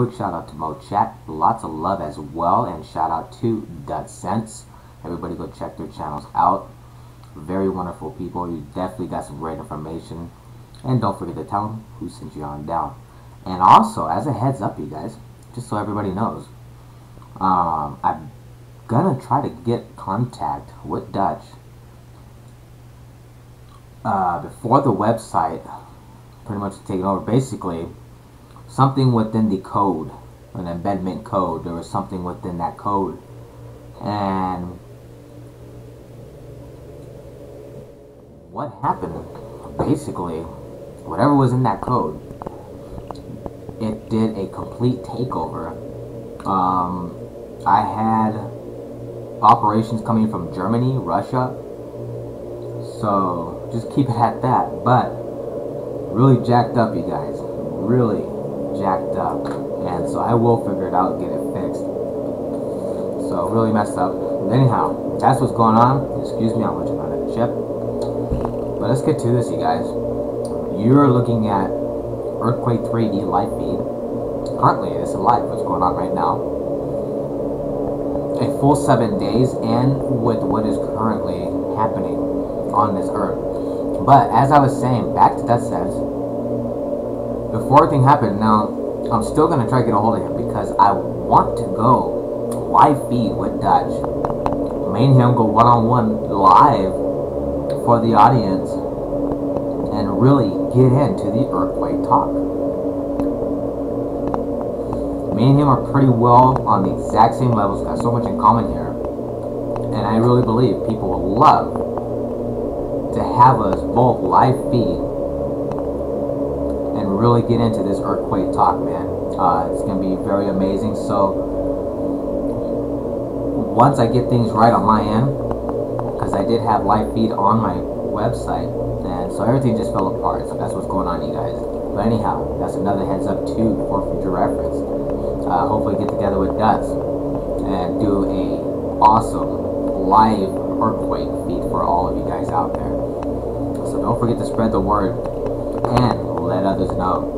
quick shout out to Mo Chat, lots of love as well, and shout out to Dutch Sense. Everybody go check their channels out. Very wonderful people. You definitely got some great information. And don't forget to tell them who sent you on down. And also, as a heads up, you guys, just so everybody knows, I'm gonna try to get contact with Dutch before the website pretty much taken over. Basically, something within the code, an embedment code, there was something within that code, and what happened, basically, whatever was in that code, it did a complete takeover. I had operations coming from Germany, Russia, so just keep it at that. But really jacked up, you guys, really jacked up, and so I will figure it out and get it fixed. So really messed up. Anyhow, that's what's going on. Excuse me, I'm watching on a chip. But let's get to this, you guys. You're looking at Earthquake 3D live feed. Currently, this is live, what's going on right now. A full 7 days, and with what is currently happening on this earth. But as I was saying, back to Dutch Sense, before everything happened, now I'm still gonna try to get a hold of him because I want to go live feed with Dutch. Me and him go one-on-one live for the audience and really get into the earthquake talk. Me and him are pretty well on the exact same levels, got so much in common here, and I really believe people will love to have us both live feed and really get into this earthquake talk, man. It's gonna be very amazing. So once I get things right on my end, because I did have live feed on my website, and so everything just fell apart. So that's what's going on, you guys. But anyhow, that's another heads up too for future reference. Hopefully get together with Dutch and do a awesome live earthquake feed for all of you guys out there. So don't forget to spread the word and let others know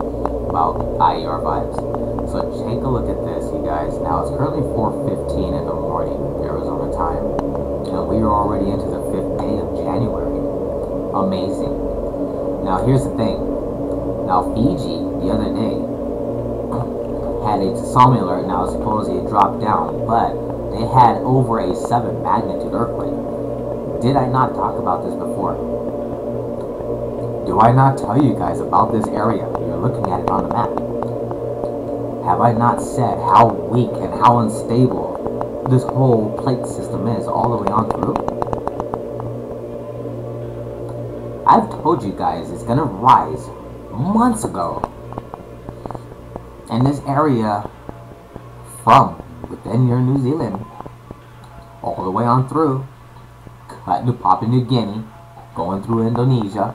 about IER vibes. So take a look at this, you guys. Now it's currently 4:15 in the morning, Arizona time, and we are already into the 5th day of January. Amazing. Now here's the thing. Now Fiji the other day had a tsunami alert. Now supposedly it dropped down, but they had over a 7 magnitude earthquake. Did I not talk about this before? Do I not tell you guys about this area? You're looking at it on the map. Have I not said how weak and how unstable this whole plate system is all the way on through? I've told you guys it's gonna rise months ago. And this area from within your New Zealand all the way on through, cutting to Papua New Guinea, going through Indonesia,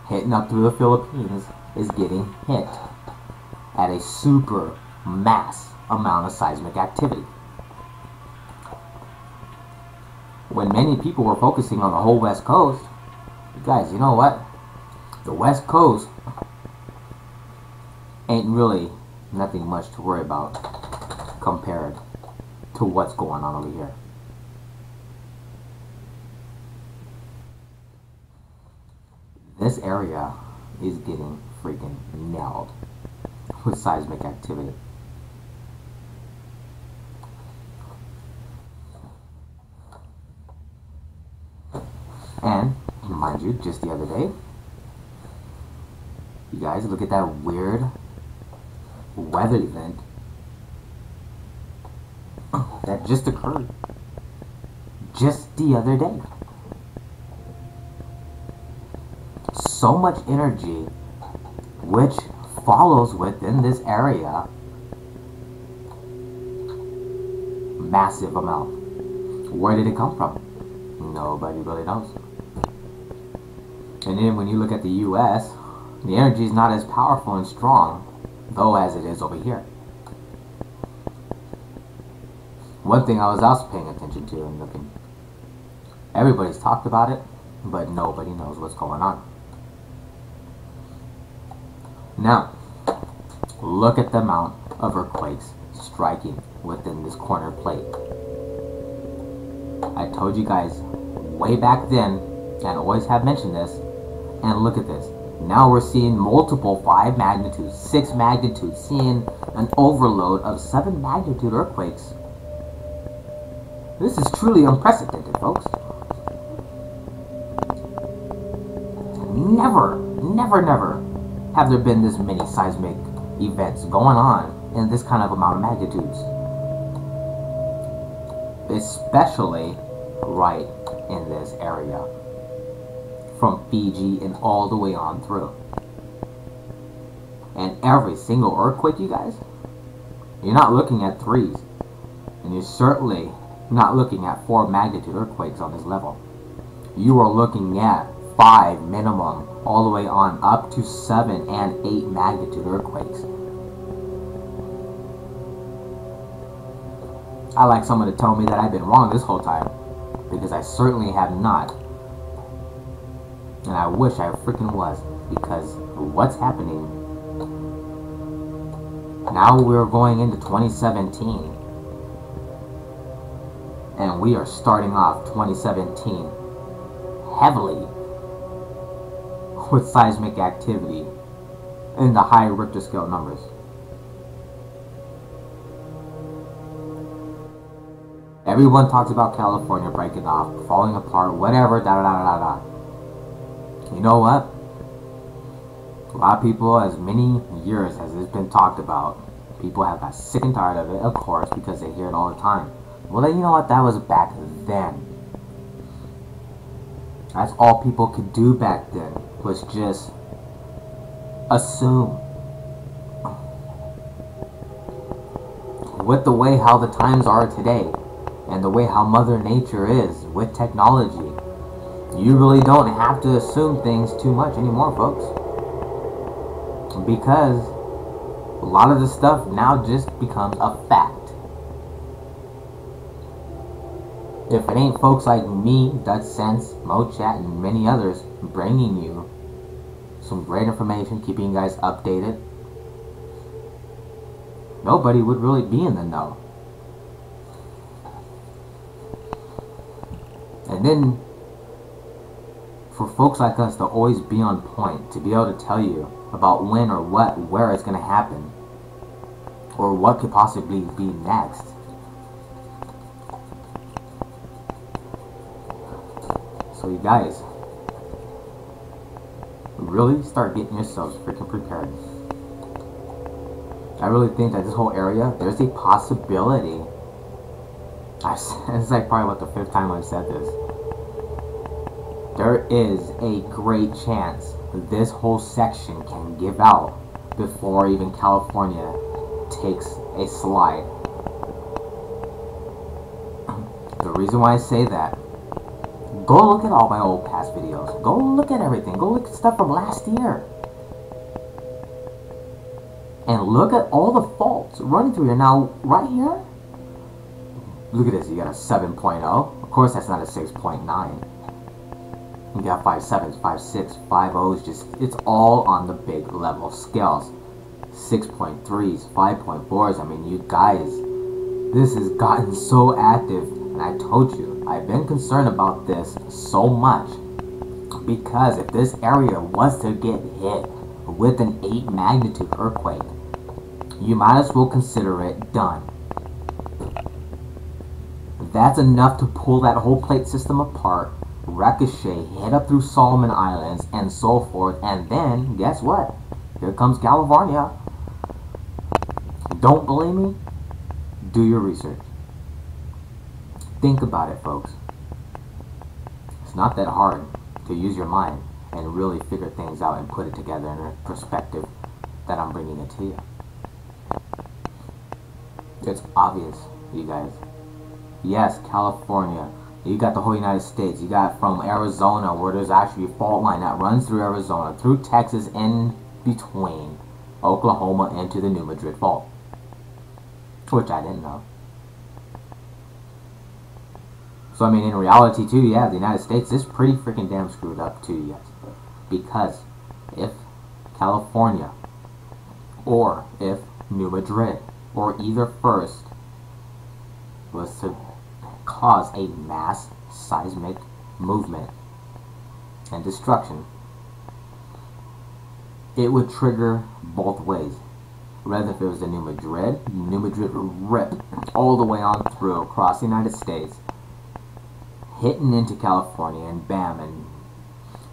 hitting up through the Philippines, is getting hit at a super mass amount of seismic activity. When many people were focusing on the whole West Coast, guys, you know what? The West Coast ain't really nothing much to worry about compared to what's going on over here. This area is getting freaking nailed with seismic activity. And mind you, just the other day, you guys look at that weird weather event that just occurred just the other day. So much energy which follows within this area, massive amount. Where did it come from? Nobody really knows. And then when you look at the US, the energy is not as powerful and strong though as it is over here. One thing I was also paying attention to and looking, everybody's talked about it, but nobody knows what's going on. Now, look at the amount of earthquakes striking within this corner plate. I told you guys way back then, and always have mentioned this, and look at this. Now we're seeing multiple 5 magnitudes, 6 magnitudes, seeing an overload of 7 magnitude earthquakes. This is truly unprecedented, folks. Never have there been this many seismic events going on in this kind of amount of magnitudes. Especially right in this area. From Fiji and all the way on through. And every single earthquake, you guys, you're not looking at 3s. And you're certainly not looking at 4 magnitude earthquakes on this level. You are looking at 5 minimum, all the way on up to 7 and 8 magnitude earthquakes. I like someone to tell me that I've been wrong this whole time, because I certainly have not. And I wish I freaking was, because what's happening? Now we're going into 2017. And we are starting off 2017 heavily with seismic activity in the high Richter scale numbers. Everyone talks about California breaking off, falling apart, whatever, da da da da da. You know what? A lot of people, as many years as it's been talked about, people have got sick and tired of it, of course, because they hear it all the time. Well, then you know what? That was back then. That's all people could do back then, was just assume. With the way how the times are today, and the way how Mother Nature is with technology, you really don't have to assume things too much anymore, folks. Because a lot of the stuff now just becomes a fact. If it ain't folks like me, Dutch Sense, MoChat, and many others bringing you some great information, keeping you guys updated, nobody would really be in the know. And then, for folks like us to always be on point, to be able to tell you about when or what, where it's going to happen, or what could possibly be next. So you guys, really start getting yourselves freaking prepared. I really think that this whole area, there's a possibility. It's like probably about the 5th time I've said this. There is a great chance this whole section can give out before even California takes a slide. The reason why I say that, go look at all my old past videos. Go look at everything. Go look at stuff from last year. And look at all the faults running through here. Now, right here, look at this. You got a 7.0. Of course, that's not a 6.9. You got 5.7s, 5.6, 5.0s. Just, it's all on the big level scales. 6.3s, 5.4s. I mean, you guys, this has gotten so active. And I told you, I've been concerned about this so much. Because if this area was to get hit with an 8 magnitude earthquake, you might as well consider it done. That's enough to pull that whole plate system apart, ricochet, hit up through Solomon Islands, and so forth, and then, guess what? Here comes California. Don't believe me? Do your research. Think about it, folks. It's not that hard to use your mind and really figure things out and put it together in a perspective that I'm bringing it to you. It's obvious, you guys. Yes, California. You got the whole United States. You got from Arizona, where there's actually a fault line that runs through Arizona, through Texas, in between Oklahoma into the New Madrid Fault. Which I didn't know. So, I mean, in reality, too, yeah, the United States is pretty freaking damn screwed up, too, yes. Because if California, or if New Madrid, or either first, was to cause a mass seismic movement and destruction. It would trigger both ways. Rather, if it was the New Madrid would rip all the way on through across the United States, hitting into California, and bam, and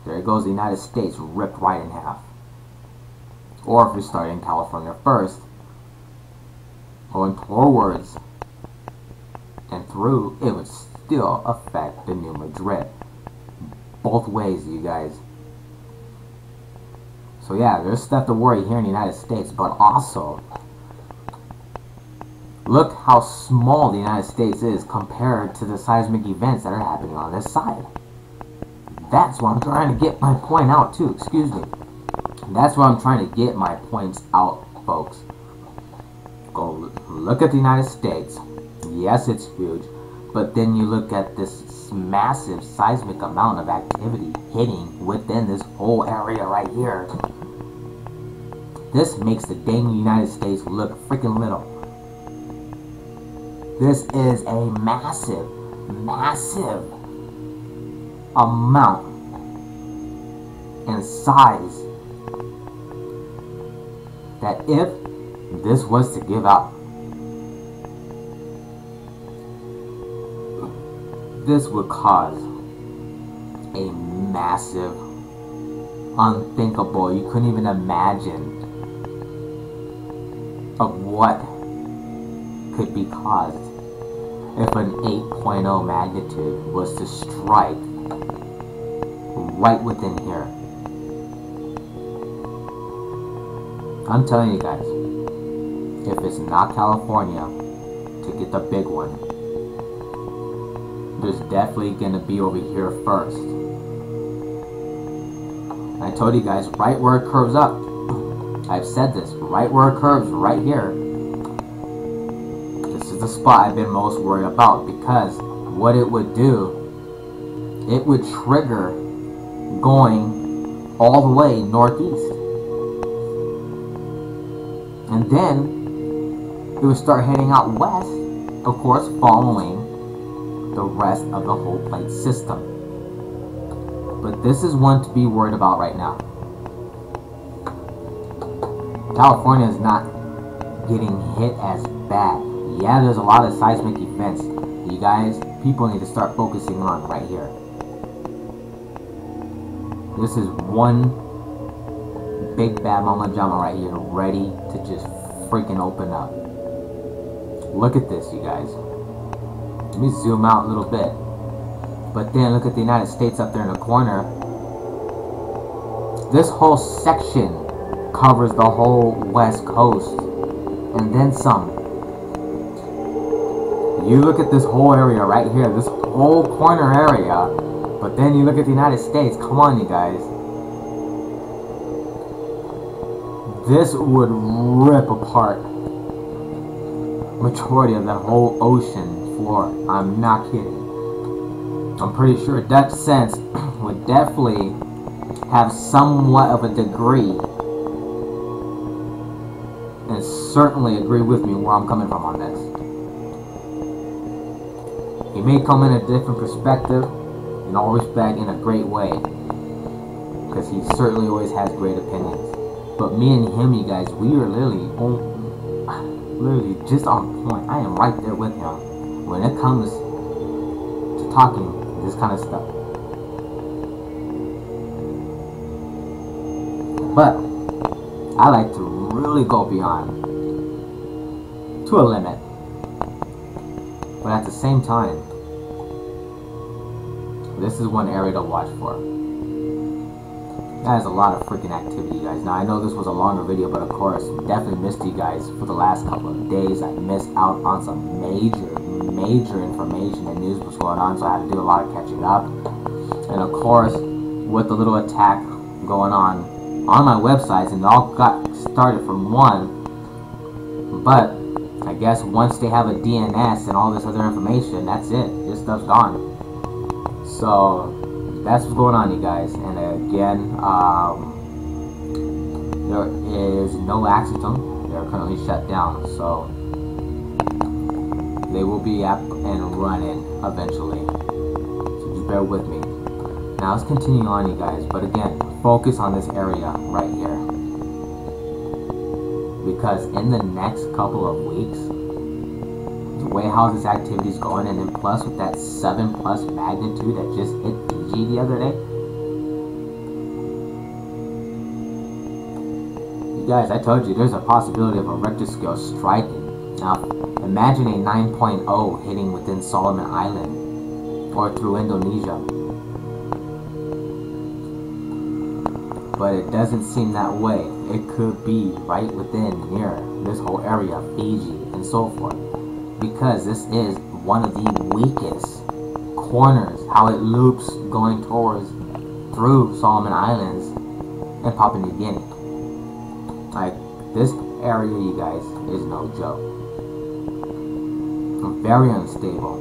there goes the United States ripped right in half. Or if we started in California first, going forwards and through, it would still affect the New Madrid. Both ways, you guys. So yeah, there's stuff to worry here in the United States, but also, look how small the United States is compared to the seismic events that are happening on this side. That's what I'm trying to get my point out too, excuse me. That's where I'm trying to get my points out, folks. Go look at the United States. Yes, it's huge, but then you look at this massive seismic amount of activity hitting within this whole area right here. This makes the dang United States look freaking little. This is a massive, massive amount and size that if this was to give out, this would cause a massive, unthinkable, you couldn't even imagine of what could be caused if an 8.0 magnitude was to strike right within here. I'm telling you guys, if it's not California to get the big one, there's definitely gonna be over here first. And I told you guys, right where it curves up, I've said this, right where it curves, right here, this is the spot I've been most worried about, because what it would do, it would trigger going all the way northeast. And then it would start heading out west, of course, following the rest of the whole plate system. But this is one to be worried about right now. California is not getting hit as bad. Yeah, there's a lot of seismic events. You guys, people need to start focusing on right here. This is one big bad mama jama right here, ready to just freaking open up. Look at this, you guys. Let me zoom out a little bit. But then look at the United States up there in the corner. This whole section covers the whole west coast and then some. You look at this whole area right here, this whole corner area, but then you look at the United States. Come on, you guys. This would rip apart majority of that whole ocean floor. I'm not kidding. I'm pretty sure Dutch Sense would definitely have somewhat of a degree and certainly agree with me where I'm coming from on this. He may come in a different perspective, in all respect, in a great way, because he certainly always has great opinions. But me and him, you guys, we are literally just on point. I am right there with him when it comes to talking this kind of stuff. But I like to really go beyond to a limit. But at the same time, this is one area to watch for. That is a lot of freaking activity, guys. Now, I know this was a longer video, but of course, definitely missed you guys for the last couple of days. I missed out on some major information and news was going on, so I had to do a lot of catching up. And of course, with the little attack going on my websites, and it all got started from one. But I guess once they have a DNS and all this other information, that's it. This stuff's gone. So that's what's going on, you guys. And again, there is no accident. There are currently shut down, so they will be up and running eventually. So just bear with me. Now let's continue on, you guys, but again, focus on this area right here. Because in the next couple of weeks, the way how this activity is going, and then plus with that 7+ magnitude that just hit Fiji the other day. You guys, I told you there's a possibility of a Richter scale striking. Now, imagine a 9.0 hitting within Solomon Island or through Indonesia. But it doesn't seem that way. It could be right within near this whole area, Fiji and so forth. Because this is one of the weakest corners, how it loops going towards through Solomon Islands and Papua New Guinea. Like, this area, you guys, is no joke. Very unstable.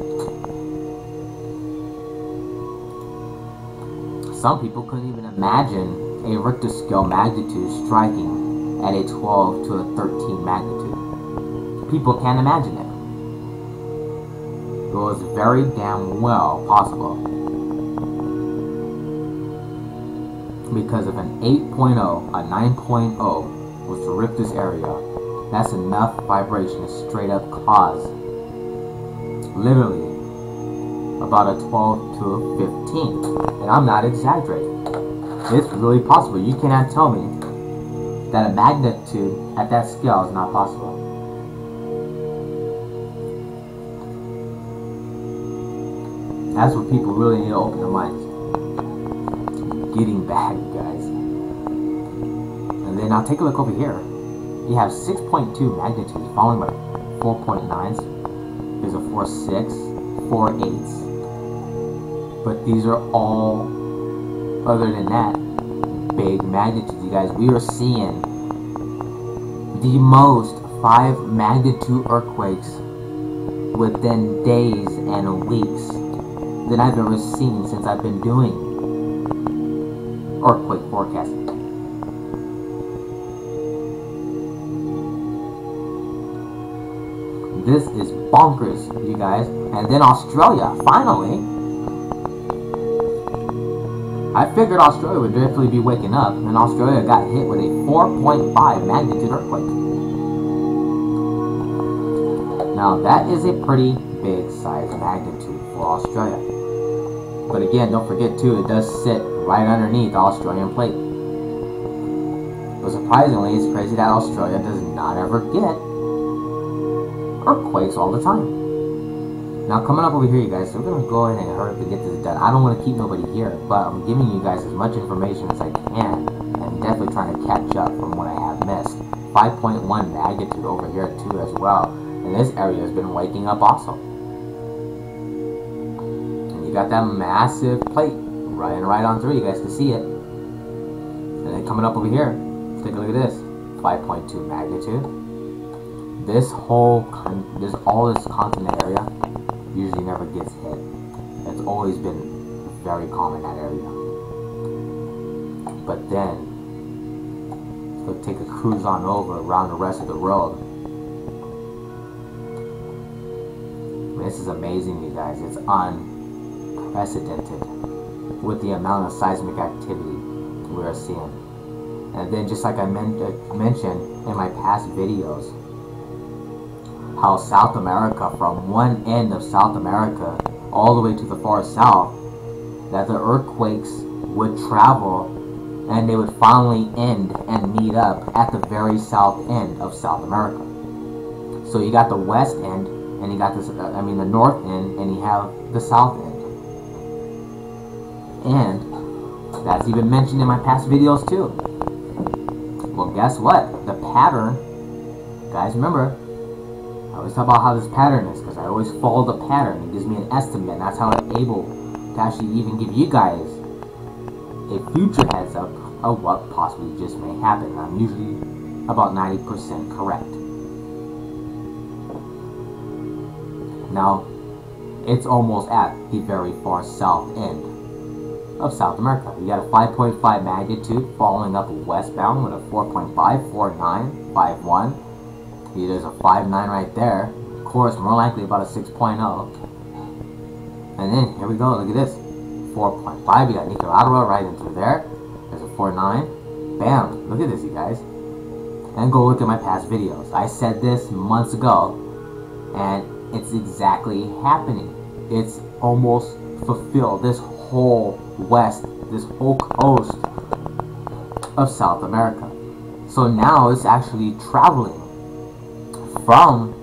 Some people couldn't even imagine a Richter scale magnitude striking at a 12 to a 13 magnitude. People can't imagine it. It was very damn well possible. Because if an 8.0, a 9.0 was to rip this area, that's enough vibration to straight up cause literally about a 12 to a 15. And I'm not exaggerating. It's really possible. You cannot tell me that a magnitude at that scale is not possible. That's what people really need to open their minds. Getting bad, you guys. And then now take a look over here. You have 6.2 magnitude following by 4.9s. There's a 4.6, 4.8s. But these are all, other than that, big magnitudes, you guys. We are seeing the most 5 magnitude earthquakes within days and weeks that I've ever seen since I've been doing earthquake forecasting. This is bonkers, you guys. And then Australia, finally. I figured Australia would definitely be waking up, and Australia got hit with a 4.5 magnitude earthquake. Now that is a pretty big size magnitude for Australia. But again, don't forget too, it does sit right underneath the Australian plate. But surprisingly, it's crazy that Australia does not ever get earthquakes all the time. Now coming up over here, you guys, so we're going to go ahead and hurry up and get this done. I don't want to keep nobody here, but I'm giving you guys as much information as I can, and definitely trying to catch up from what I have missed. 5.1 magnitude over here too as well, and this area has been waking up also. And you got that massive plate running right on through, you guys can see it. And then coming up over here, take a look at this, 5.2 magnitude. This whole, all this continent area usually never gets hit. It's always been very calm in that area. But then, let's take a cruise on over around the rest of the world. This is amazing, you guys. It's unprecedented with the amount of seismic activity we are seeing. And then, just like I mentioned in my past videos, how South America, from one end of South America all the way to the far south, that the earthquakes would travel and they would finally end and meet up at the very south end of South America. So you got the west end, and you got this, the north end, and you have the south end. And that's even mentioned in my past videos too. Well, guess what? The pattern, guys, remember, I always talk about how this pattern is, because I always follow the pattern. It gives me an estimate, and that's how I'm able to actually even give you guys a future heads up of what possibly just may happen. I'm usually about 90% correct. Now, it's almost at the very far south end of South America. You got a 5.5 magnitude following up westbound with a 4.5, 4.9, 5.1. There's a 5.9 right there. Of course, more likely about a 6.0. And then, here we go, look at this. 4.5, you got Nicaragua right in through there. There's a 4.9. Bam, look at this, you guys. And go look at my past videos. I said this months ago, and it's exactly happening. It's almost fulfilled. This whole west, this whole coast of South America. So now it's actually traveling from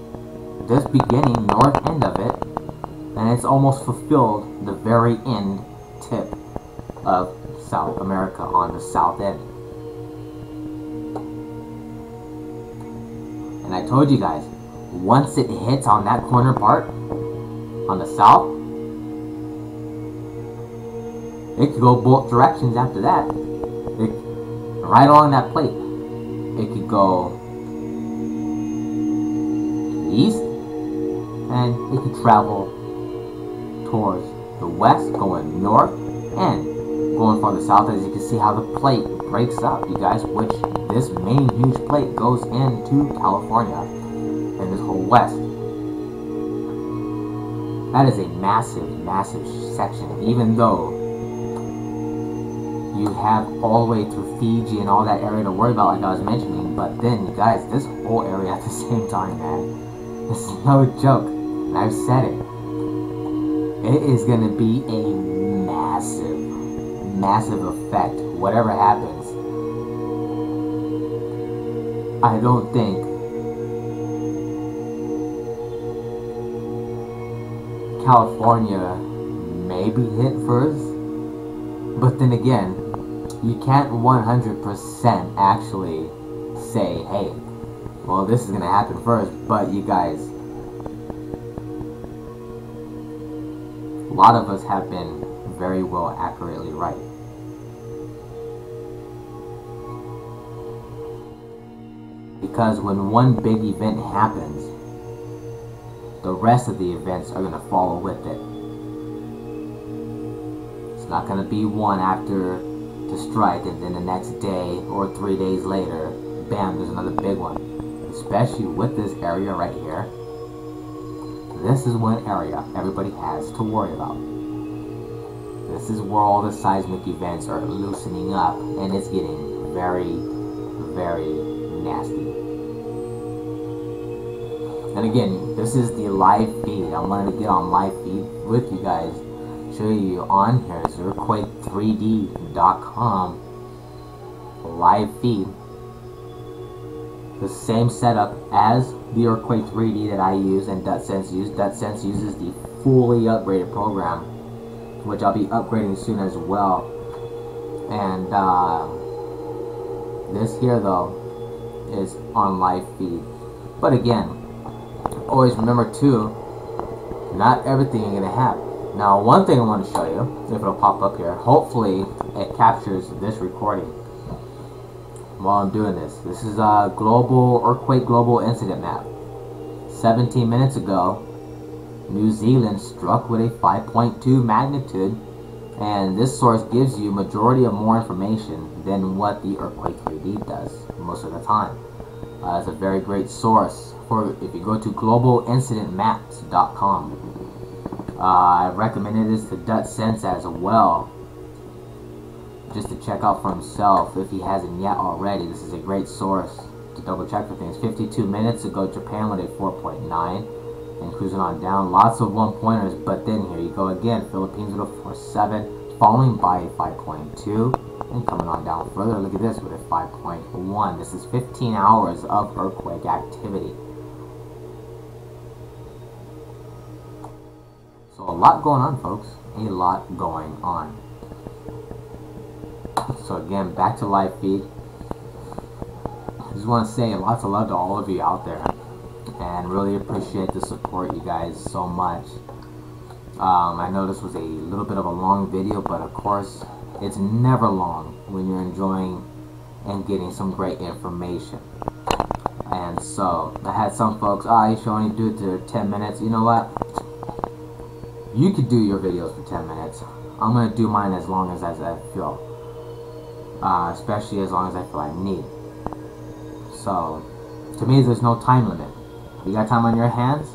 this beginning north end of it, and it's almost fulfilled the very end tip of South America on the south end. And I told you guys, once it hits on that corner part on the south, it could go both directions after that. Right along that plate. It could go east, and it could travel towards the west, going north, and going farther south. As you can see how the plate breaks up, you guys, which this main huge plate goes into California and this whole west. That is a massive, massive section, even though you have all the way to Fiji and all that area to worry about, like I was mentioning. But then, you guys, this whole area at the same time, man, it's no joke. And I've said it. It is going to be a massive, massive effect. Whatever happens, I don't think California may be hit first. But then again, you can't 100% actually say, hey, well, this is going to happen first. But you guys, a lot of us have been very well accurately right. Because when one big event happens, the rest of the events are going to follow with it. It's not going to be one after the strike and then the next day or 3 days later, bam, there's another big one. Especially with this area right here. This is one area everybody has to worry about. This is where all the seismic events are loosening up, and it's getting very, very nasty. And again, this is the live feed. I wanted to get on live feed with you guys, show you on here. It's earthquake3d.com live feed. The same setup as the Earthquake 3D that I use and DutSense use. DutSense uses the fully upgraded program, which I'll be upgrading soon as well. And this here though is on live feed. But again, always remember too, not everything you're gonna have. Now, one thing I want to show you, if it'll pop up here, hopefully it captures this recording while I'm doing this. This is a global earthquake global incident map. 17 minutes ago, New Zealand struck with a 5.2 magnitude, and this source gives you majority of more information than what the Earthquake 3D does most of the time. It's a very great source for if you go to globalincidentmaps.com. I recommended this to DutSense as well, just to check out for himself if he hasn't yet already. This is a great source to double check for things. 52 minutes ago, Japan with a 4.9 and cruising on down. Lots of one-pointers, but then here you go again. Philippines with a 4.7, following by a 5.2, and coming on down further. Look at this with a 5.1. This is 15 hours of earthquake activity. So a lot going on, folks. A lot going on. So again, back to live feed. I just want to say lots of love to all of you out there, and really appreciate the support, you guys, so much. I know this was a little bit of a long video, but of course it's never long when you're enjoying and getting some great information. And so I had some folks, you should only do it to 10 minutes. You know what, you could do your videos for 10 minutes. I'm gonna do mine as long as I feel, especially as long as I feel I need. So To me, there's no time limit. You got time on your hands?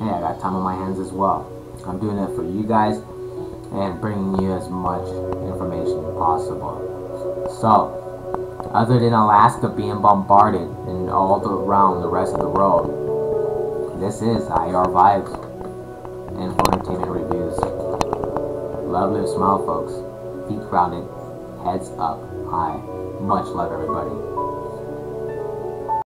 Hey, I got time on my hands as well. I'm doing it for you guys and bringing you as much information as possible. So, other than Alaska being bombarded and all around the rest of the world, this is IR Vibes and Entertainment Reviews. Love, live, smile, folks. Feet grounded, heads up, high. Much love, everybody.